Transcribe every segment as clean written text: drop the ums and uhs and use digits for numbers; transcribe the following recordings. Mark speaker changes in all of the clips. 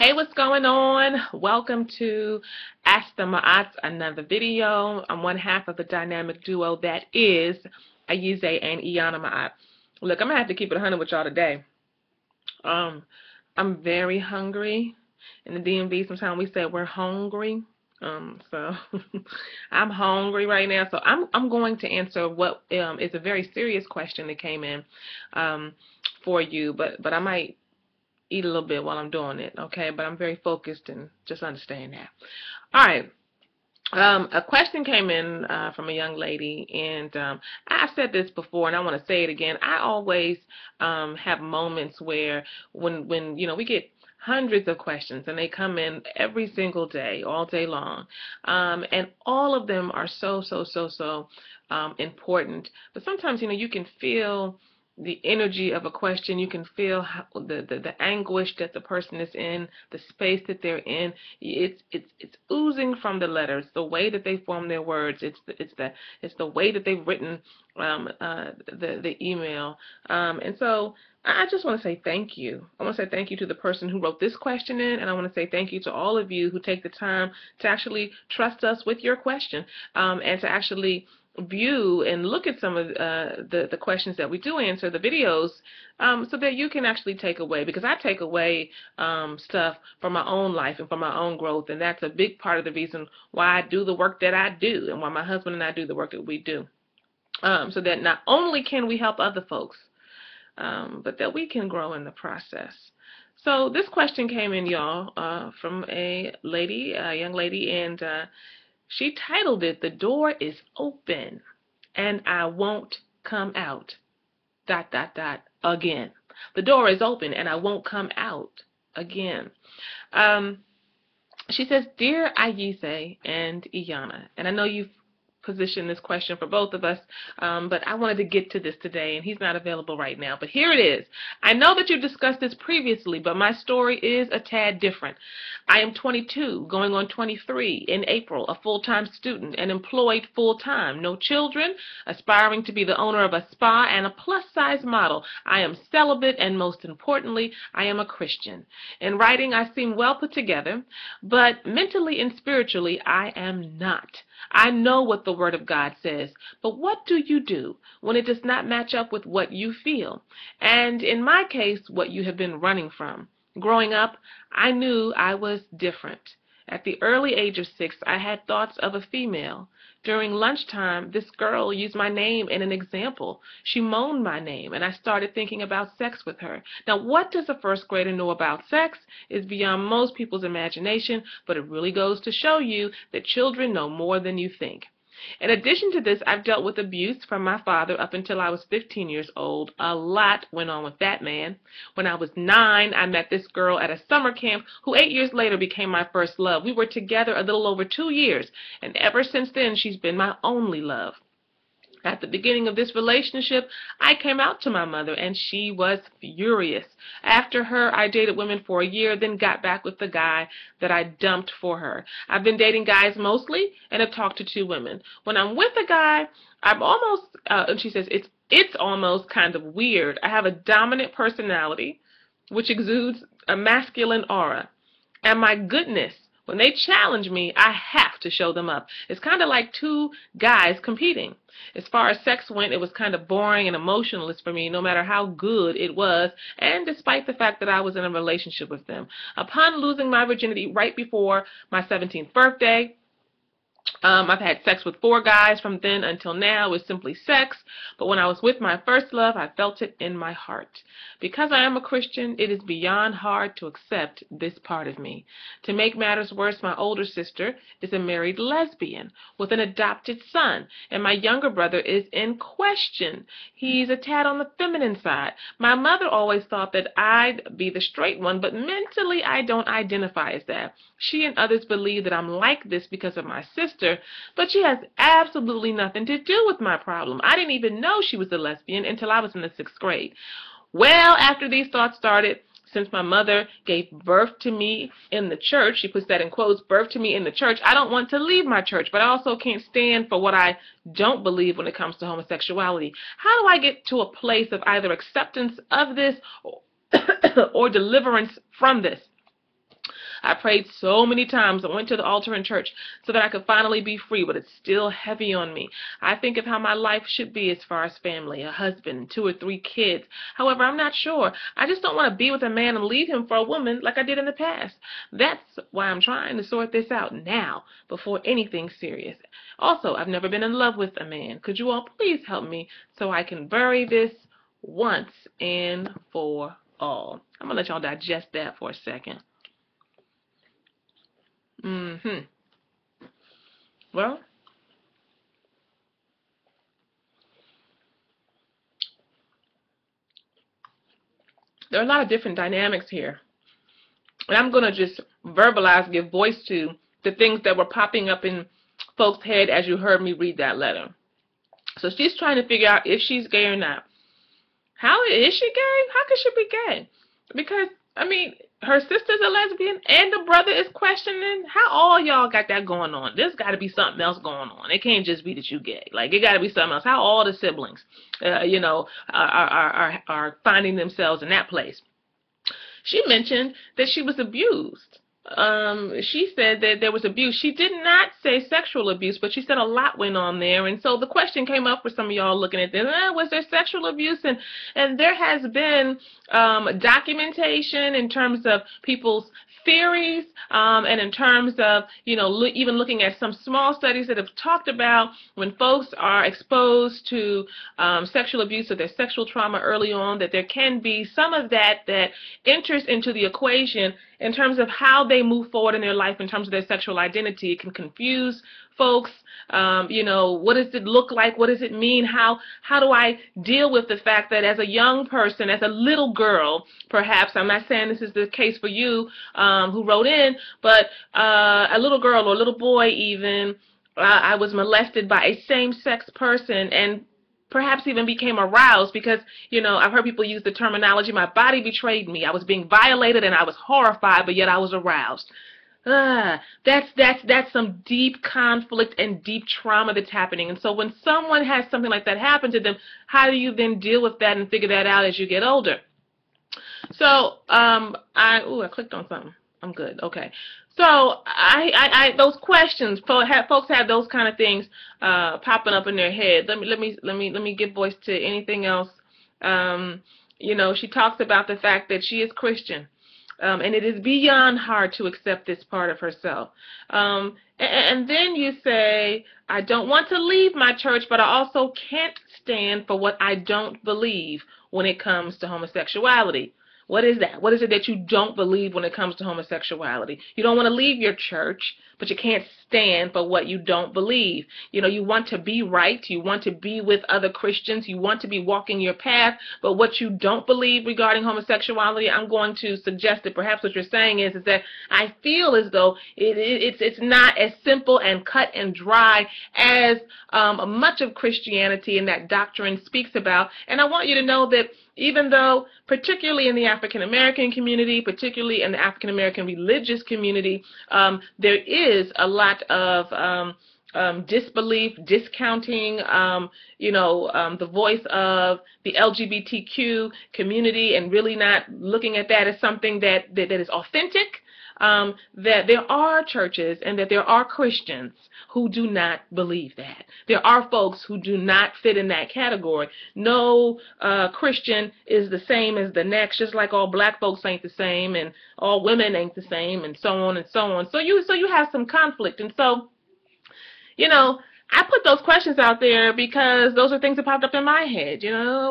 Speaker 1: Hey, what's going on? Welcome to Ask the Ma'ats, another video. I'm one half of the dynamic duo that is Ayize and Iyana Ma'at. Look, I'm gonna have to keep it 100 with y'all today. Um, I'm very hungry. In the DMV, sometimes we say we're hungry. So I'm hungry right now. So I'm going to answer what is a very serious question that came in for you, but I might eat a little bit while I'm doing it, okay? But I'm very focused and just understand that. All right. A question came in from a young lady, and I've said this before, and I want to say it again. I always have moments where when we get hundreds of questions, and they come in every single day, all day long, and all of them are so important. But sometimes, you can feel the energy of a question. You can feel how, the anguish that the person is in, the space that they're in. It's oozing from the letters, the way that they form their words. It's the way that they've written the email. And so I just want to say thank you. I want to say thank you to the person who wrote this question in, and I want to say thank you to all of you who take the time to actually trust us with your question, and to actually view and look at some of the questions that we do answer, the videos, so that you can actually take away, because I take away stuff from my own life and from my own growth, and that's a big part of the reason why I do the work that I do and why my husband and I do the work that we do, so that not only can we help other folks, but that we can grow in the process. So this question came in, y'all, from a young lady, and she titled it, "The Door is Open and I Won't Come Out, ... again." The door is open and I won't come out again. She says, "Dear Ayize and Iyana," and I know you've position this question for both of us, but I wanted to get to this today, and he's not available right now, but here it is. I know that you discussed this previously, but my story is a tad different. I am 22, going on 23 in April, a full-time student and employed full-time, no children, aspiring to be the owner of a spa and a plus-size model. I am celibate, and most importantly, I am a Christian. In writing, I seem well put together, but mentally and spiritually, I am not. I know what the Word of God says, but what do you do when it does not match up with what you feel? And in my case, what you have been running from. Growing up, I knew I was different. At the early age of 6, I had thoughts of a female. During lunchtime, this girl used my name in an example. She moaned my name, and I started thinking about sex with her. Now, what does a first grader know about sex is beyond most people's imagination, but it really goes to show you that children know more than you think. In addition to this, I've dealt with abuse from my father up until I was 15 years old. A lot went on with that man. When I was 9, I met this girl at a summer camp who 8 years later became my first love. We were together a little over 2 years, and ever since then, she's been my only love. At the beginning of this relationship, I came out to my mother, and she was furious. After her, I dated women for a year, then got back with the guy that I dumped for her. I've been dating guys mostly, and have talked to 2 women. When I'm with a guy, I'm almost, and she says, it's almost kind of weird. I have a dominant personality, which exudes a masculine aura. And my goodness, when they challenge me, I have to show them up. It's kind of like 2 guys competing. As far as sex went, it was kind of boring and emotionless for me, no matter how good it was, and despite the fact that I was in a relationship with them. Upon losing my virginity right before my 17th birthday, I've had sex with 4 guys from then until now. It was simply sex, but when I was with my first love, I felt it in my heart. Because I am a Christian, it is beyond hard to accept this part of me. To make matters worse, my older sister is a married lesbian with an adopted son, and my younger brother is in question. He's a tad on the feminine side. My mother always thought that I'd be the straight one, but mentally I don't identify as that. She and others believe that I'm like this because of my sister, but she has absolutely nothing to do with my problem. I didn't even know she was a lesbian until I was in the 6th grade. Well, after these thoughts started, since my mother gave birth to me in the church, she puts that in quotes, birth to me in the church, I don't want to leave my church, but I also can't stand for what I don't believe when it comes to homosexuality. How do I get to a place of either acceptance of this or deliverance from this? I prayed so many times. I went to the altar in church so that I could finally be free, but it's still heavy on me. I think of how my life should be as far as family, a husband, 2 or 3 kids. However, I'm not sure. I just don't want to be with a man and leave him for a woman like I did in the past. That's why I'm trying to sort this out now before anything serious. Also, I've never been in love with a man. Could you all please help me so I can bury this once and for all? I'm going to let y'all digest that for a second. Well, there are a lot of different dynamics here. And I'm going to just verbalize, give voice to the things that were popping up in folks' head as you heard me read that letter. So she's trying to figure out if she's gay or not. How is she gay? How could she be gay? Because, I mean, her sister's a lesbian and the brother is questioning. How all y'all got that going on? There's got to be something else going on. It can't just be that you gay. Like, it got to be something else. How all the siblings, are finding themselves in that place. She mentioned that she was abused. She said that there was abuse. She did not say sexual abuse, but she said a lot went on there. And so the question came up for some of y'all looking at this, was there sexual abuse? And there has been documentation in terms of people's theories, and in terms of, even looking at some small studies that have talked about when folks are exposed to sexual abuse or their sexual trauma early on, that there can be some of that enters into the equation in terms of how they move forward in their life in terms of their sexual identity. It can confuse folks. What does it look like? What does it mean? How do I deal with the fact that as a young person, as a little girl, perhaps, I'm not saying this is the case for you who wrote in, but a little girl or a little boy even, I was molested by a same-sex person and perhaps even became aroused because, I've heard people use the terminology, my body betrayed me. I was being violated and I was horrified, but yet I was aroused. That's some deep conflict and deep trauma that's happening. And so when someone has something like that happen to them, how do you then deal with that and figure that out as you get older? So I clicked on something. I'm good. Okay. So those questions, folks have those kind of things popping up in their head. Let me give voice to anything else. She talks about the fact that she is Christian. And it is beyond hard to accept this part of herself. And then you say, I don't want to leave my church, but I also can't stand for what I don't believe when it comes to homosexuality. What is that? What is it that you don't believe when it comes to homosexuality? You don't want to leave your church, but you can't stand for what you don't believe. You want to be right. You want to be with other Christians. You want to be walking your path. But what you don't believe regarding homosexuality, I'm going to suggest that perhaps what you're saying is that I feel as though it's not as simple and cut and dry as much of Christianity and that doctrine speaks about. And I want you to know that even though, particularly in the African American community, particularly in the African American religious community, there is a lot of disbelief, discounting, the voice of the LGBTQ community and really not looking at that as something that is authentic. That there are churches and that there are Christians who do not believe that. There are folks who do not fit in that category. No Christian is the same as the next, just like all black folks ain't the same and all women ain't the same and so on and so on. So you have some conflict. And so, I put those questions out there because those are things that popped up in my head.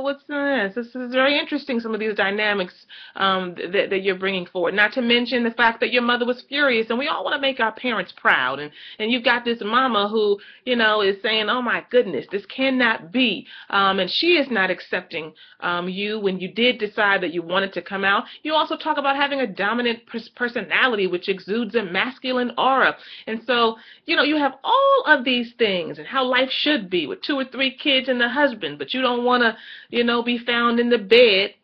Speaker 1: What's this? This is very interesting, some of these dynamics that you're bringing forward. Not to mention the fact that your mother was furious, and we all want to make our parents proud. And you've got this mama who, is saying, oh, my goodness, this cannot be. And she is not accepting you when you did decide that you wanted to come out. You also talk about having a dominant personality, which exudes a masculine aura. And so, you have all of these things and how life should be with 2 or 3 kids and a husband, but you don't want to, be found in the bed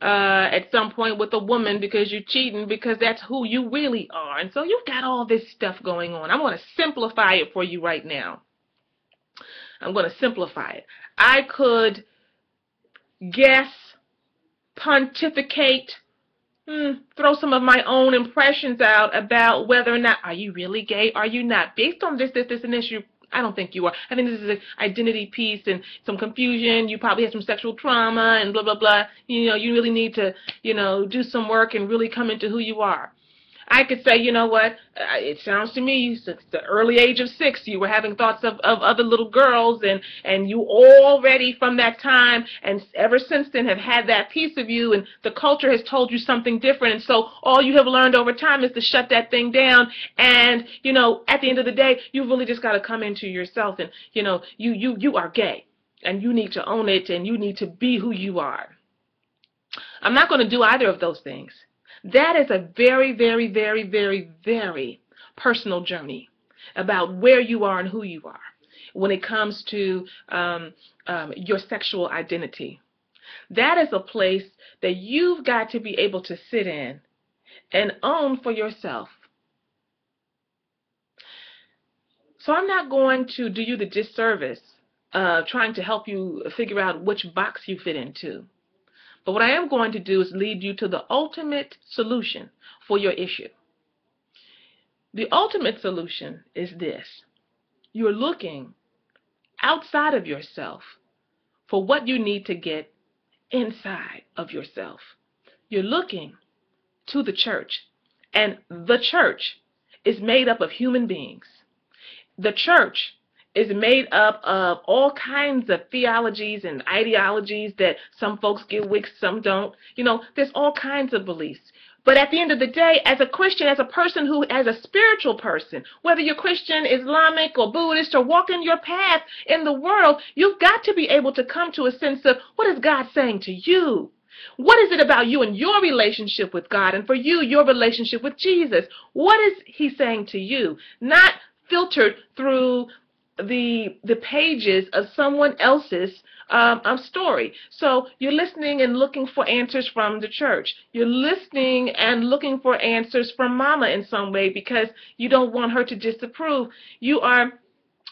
Speaker 1: at some point with a woman because you're cheating because that's who you really are. And so you've got all this stuff going on. I'm going to simplify it for you right now. I'm going to simplify it. I could guess, pontificate, throw some of my own impressions out about whether or not, are you really gay? Are you not? Based on this, and this, I don't think you are. I think this is an identity piece and some confusion. You probably have some sexual trauma and blah, blah, blah. You know, you really need to, do some work and really come into who you are. I could say, you know what, it sounds to me, since the early age of 6, you were having thoughts of other little girls, and you already from that time and ever since then have had that piece of you, and the culture has told you something different, and so all you have learned over time is to shut that thing down, and, at the end of the day, you really just got to come into yourself, and, you are gay, and you need to own it, and you need to be who you are. I'm not going to do either of those things. That is a very, very, very, very, very personal journey about where you are and who you are when it comes to your sexual identity. That is a place that you've got to be able to sit in and own for yourself. So I'm not going to do you the disservice trying to help you figure out which box you fit into. But what I am going to do is lead you to the ultimate solution for your issue. The ultimate solution is this. You're looking outside of yourself for what you need to get inside of yourself. You're looking to the church, and the church is made up of human beings. The church is made up of all kinds of theologies and ideologies that some folks get with, some don't. There's all kinds of beliefs. But at the end of the day, as a Christian, as a person as a spiritual person, whether you're Christian, Islamic, or Buddhist, or walking your path in the world, you've got to be able to come to a sense of, what is God saying to you? What is it about you and your relationship with God, and for you, your relationship with Jesus? What is He saying to you? Not filtered through the pages of someone else's story. So you're listening and looking for answers from the church. You're listening and looking for answers from mama in some way because you don't want her to disapprove. You are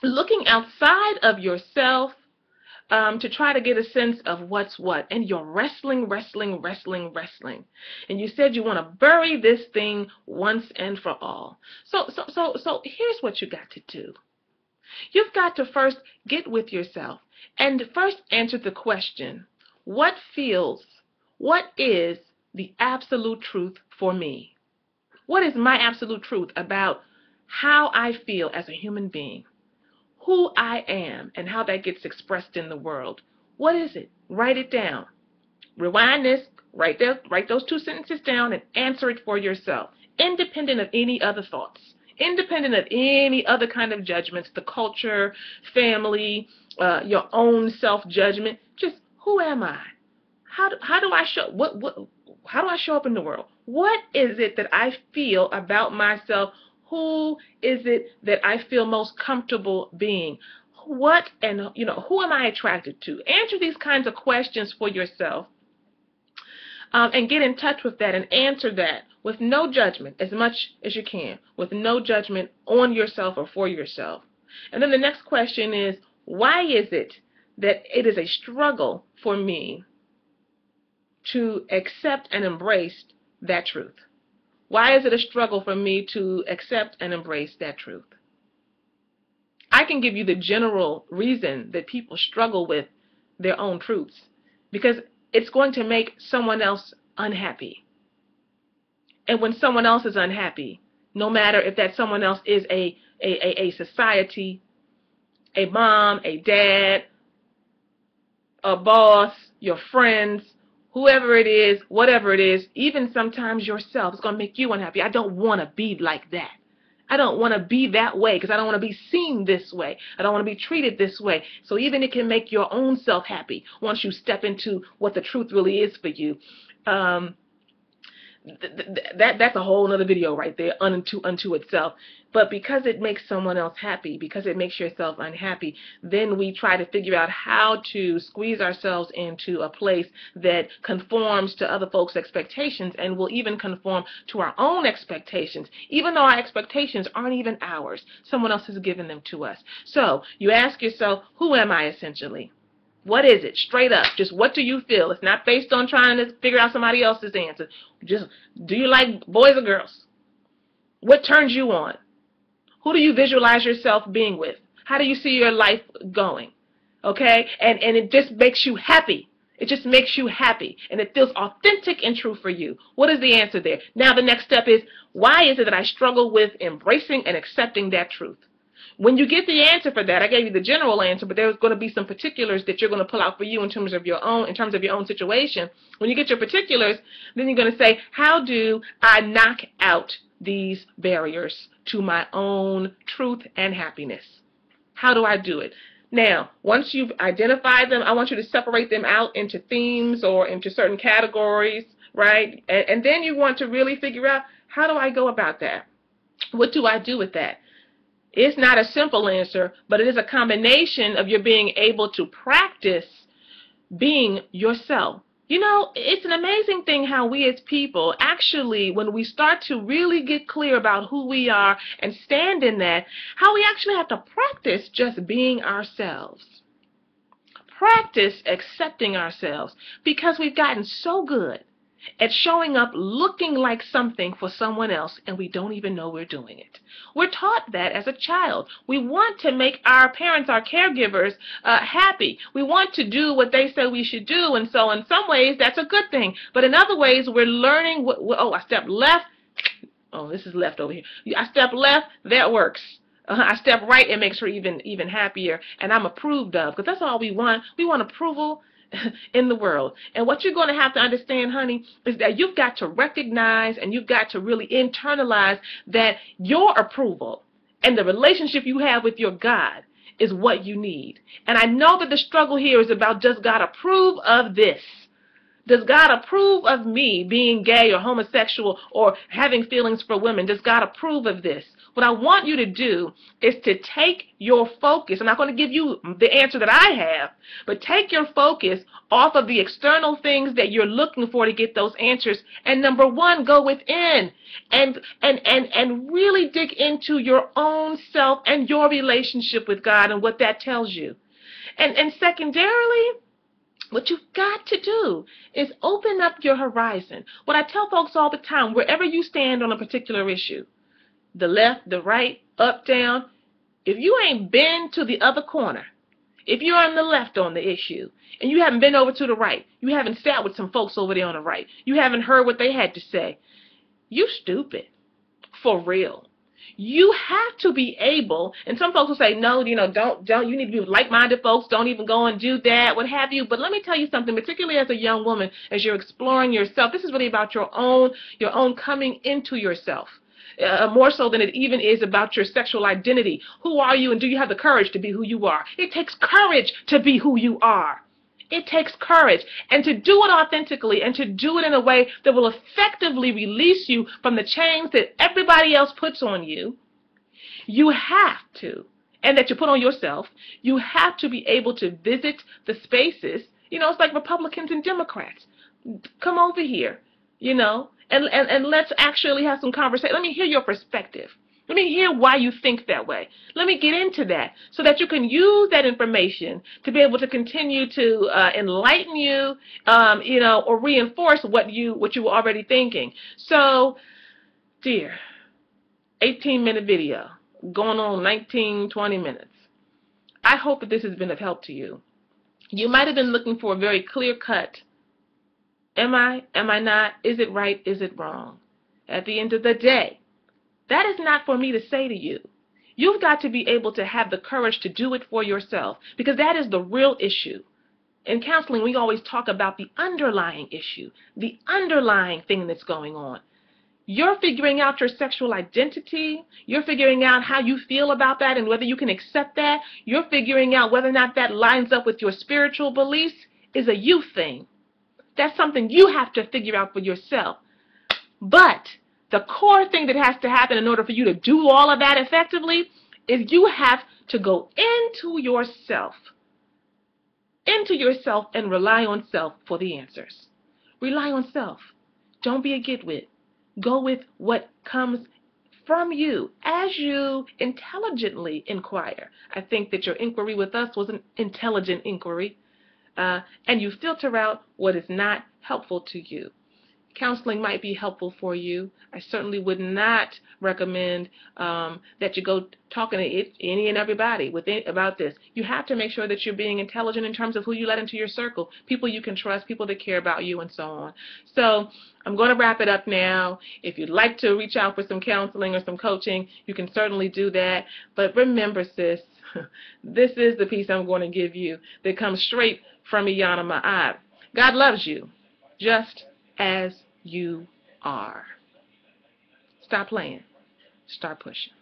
Speaker 1: looking outside of yourself to try to get a sense of what's what. And you're wrestling. And you said you want to bury this thing once and for all. So here's what you got to do. You've got to first get with yourself and first answer the question, what is the absolute truth for me? What is my absolute truth about how I feel as a human being? Who I am and how that gets expressed in the world. What is it? Write it down. Rewind this, write those 2 sentences down and answer it for yourself, independent of any other thoughts. Independent of any other kind of judgments, the culture, family, your own self-judgment. Just, who am I? How do I show? How do I show up in the world? What is it that I feel about myself? Who is it that I feel most comfortable being? Who am I attracted to? Answer these kinds of questions for yourself. And get in touch with that and answer that with no judgment, as much as you can, with no judgment on yourself or for yourself. And then the next question is, why is it that it is a struggle for me to accept and embrace that truth? Why is it a struggle for me to accept and embrace that truth? I can give you the general reason that people struggle with their own truths, because it's going to make someone else unhappy. And when someone else is unhappy, no matter if that someone else is a society, a mom, a dad, a boss, your friends, whoever it is, whatever it is, even sometimes yourself, it's going to make you unhappy. I don't want to be like that. I don't want to be that way because I don't want to be seen this way. I don't want to be treated this way. So even it can make your own self happy once you step into what the truth really is for you. That's a whole other video right there unto itself. But because it makes someone else happy, because it makes yourself unhappy, then we try to figure out how to squeeze ourselves into a place that conforms to other folks' expectations and will even conform to our own expectations, even though our expectations aren't even ours. Someone else has given them to us. So you ask yourself, who am I essentially? What is it? Straight up. Just what do you feel? It's not based on trying to figure out somebody else's answer. Just, do you like boys or girls? What turns you on? Who do you visualize yourself being with? How do you see your life going? Okay? And it just makes you happy. It just makes you happy. And it feels authentic and true for you. What is the answer there? Now the next step is, why is it that I struggle with embracing and accepting that truth? When you get the answer for that, I gave you the general answer, but there's going to be some particulars that you're going to pull out for you in terms of your own situation. When you get your particulars, then you're going to say, how do I knock out these barriers to my own truth and happiness? How do I do it? Now, once you've identified them, I want you to separate them out into themes or into certain categories, right? And then you want to really figure out, how do I go about that? What do I do with that? It's not a simple answer, but it is a combination of your being able to practice being yourself. You know, it's an amazing thing how we as people actually, when we start to really get clear about who we are and stand in that, how we actually have to practice just being ourselves. Practice accepting ourselves, because we've gotten so good at showing up looking like something for someone else, and we don't even know we're doing it. We're taught that as a child. We want to make our parents, our caregivers, happy. We want to do what they say we should do, and so in some ways that's a good thing. But in other ways we're learning, oh, I step left, oh, this is left over here. I step left, that works. I step right, it makes her even happier, and I'm approved of, because that's all we want. We want approval in the world. And what you're going to have to understand, honey, is that you've got to recognize and you've got to really internalize that your approval and the relationship you have with your God is what you need. And I know that the struggle here is about, does God approve of this? Does God approve of me being gay or homosexual or having feelings for women? Does God approve of this? What I want you to do is to take your focus. I'm not going to give you the answer that I have, but take your focus off of the external things that you're looking for to get those answers. And number one, go within and really dig into your own self and your relationship with God and what that tells you. And secondarily, what you've got to do is open up your horizon. What I tell folks all the time, wherever you stand on a particular issue, the left, the right, up, down, if you ain't been to the other corner, if you're on the left on the issue, and you haven't been over to the right, you haven't sat with some folks over there on the right, you haven't heard what they had to say, you stupid. For real. You have to be able, and some folks will say, no, don't, you need to be with like-minded folks, don't even go and do that, what have you. But let me tell you something, particularly as a young woman, as you're exploring yourself, this is really about your own coming into yourself. More so than it even is about your sexual identity. Who are you, and do you have the courage to be who you are? It takes courage to be who you are. It takes courage, and to do it authentically and to do it in a way that will effectively release you from the chains that everybody else puts on you. You have to, and that you put on yourself, you have to be able to visit the spaces. It's like Republicans and Democrats. Come over here, and let's actually have some conversation. Let me hear your perspective. Let me hear why you think that way. Let me get into that so that you can use that information to be able to continue to enlighten you, or reinforce what you were already thinking. So, dear, 18-minute video, going on 19, 20 minutes. I hope that this has been of help to you. You might have been looking for a very clear-cut, am I not, is it right, is it wrong? At the end of the day, that is not for me to say to you. You've got to be able to have the courage to do it for yourself, because that is the real issue. In counseling, we always talk about the underlying issue, the underlying thing that's going on. You're figuring out your sexual identity. You're figuring out how you feel about that and whether you can accept that. You're figuring out whether or not that lines up with your spiritual beliefs is a you thing. That's something you have to figure out for yourself. But the core thing that has to happen in order for you to do all of that effectively is you have to go into yourself and rely on self for the answers. Rely on self. Don't be a get-wit. Go with what comes from you as you intelligently inquire. I think that your inquiry with us was an intelligent inquiry. and you filter out what is not helpful to you. Counseling might be helpful for you. I certainly would not recommend that you go talking to any and everybody about this. You have to make sure that you're being intelligent in terms of who you let into your circle, people you can trust, people that care about you, and so on. So I'm going to wrap it up now. If you'd like to reach out for some counseling or some coaching, you can certainly do that. But remember, sis, this is the piece I'm going to give you that comes straight from Iyanla Ma'ab. God loves you just as you are. Stop playing. Start pushing.